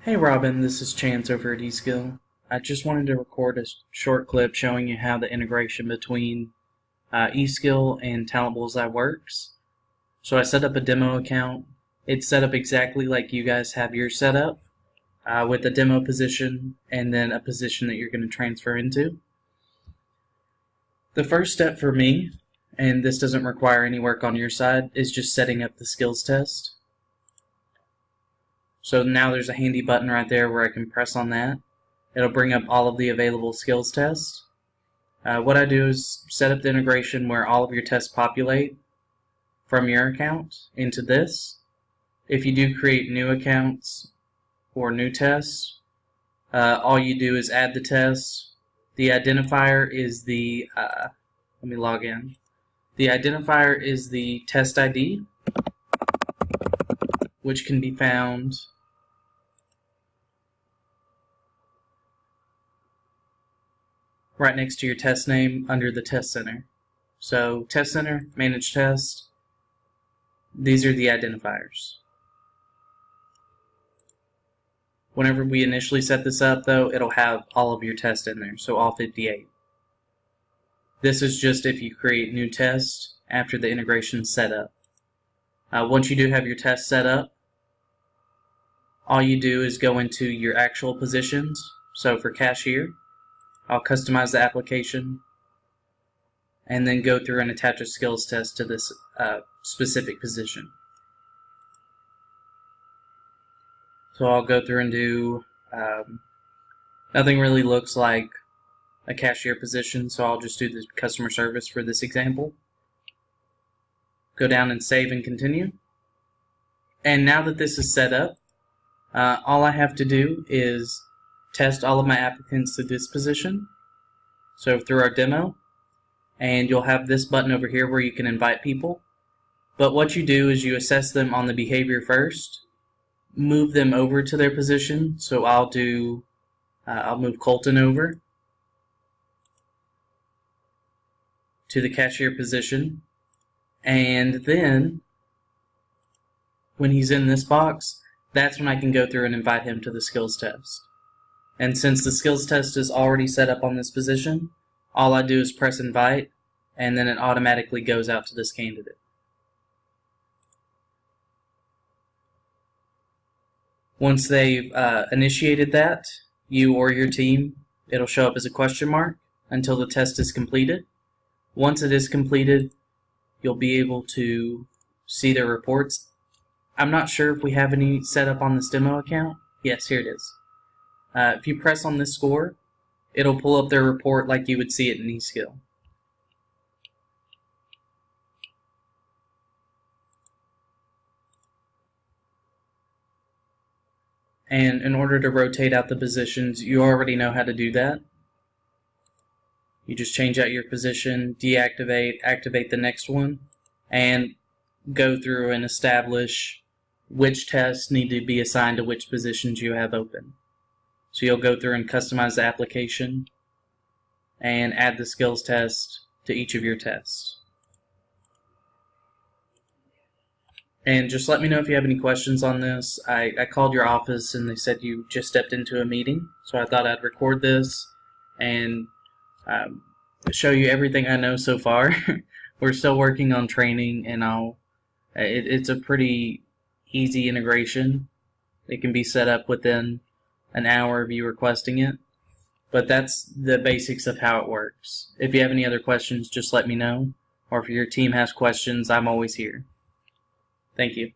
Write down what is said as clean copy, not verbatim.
Hey Robin, this is Chance over at eSkill. I just wanted to record a short clip showing you how the integration between eSkill and TalentBullseye works. So I set up a demo account. It's set up exactly like you guys have yours set up, with a demo position and then a position that you're going to transfer into. The first step for me, and this doesn't require any work on your side, is just setting up the skills test. So now there's a handy button right there where I can press on that. It'll bring up all of the available skills tests. What I do is set up the integration where all of your tests populate from your account into this. If you do create new accounts or new tests, all you do is add the test. The identifier is the, let me log in. The identifier is the test ID, which can be found right next to your test name under the test center. So test center, manage test, these are the identifiers. Whenever we initially set this up though, it'll have all of your tests in there, so all 58. This is just if you create new tests after the integration is set up. Once you do have your test set up, all you do is go into your actual positions. So for cashier, I'll customize the application and then go through and attach a skills test to this specific position. So I'll go through and do, nothing really looks like a cashier position, so I'll just do the customer service for this example. Go down and save and continue. And now that this is set up, all I have to do is test all of my applicants to this position. So through our demo, and you'll have this button over here where you can invite people. But what you do is you assess them on the behavior first, move them over to their position. So I'll move Colton over to the cashier position, and then when he's in this box, that's when I can go through and invite him to the skills test. And since the skills test is already set up on this position, all I do is press invite, and then it automatically goes out to this candidate. Once they've initiated that, you or your team, it'll show up as a question mark until the test is completed. Once it is completed, you'll be able to see their reports. I'm not sure if we have any set up on this demo account. Yes, here it is. If you press on this score, it'll pull up their report like you would see it in eSkill. And in order to rotate out the positions, you already know how to do that. You just change out your position, deactivate, activate the next one, and go through and establish which tests need to be assigned to which positions you have open. So you'll go through and customize the application and add the skills test to each of your tests. And just let me know if you have any questions on this. I called your office and they said you just stepped into a meeting, so I thought I'd record this and show you everything I know so far. We're still working on training, and it's a pretty easy integration. It can be set up within an hour of you requesting it, but that's the basics of how it works. If you have any other questions, just let me know, or if your team has questions, I'm always here. Thank you.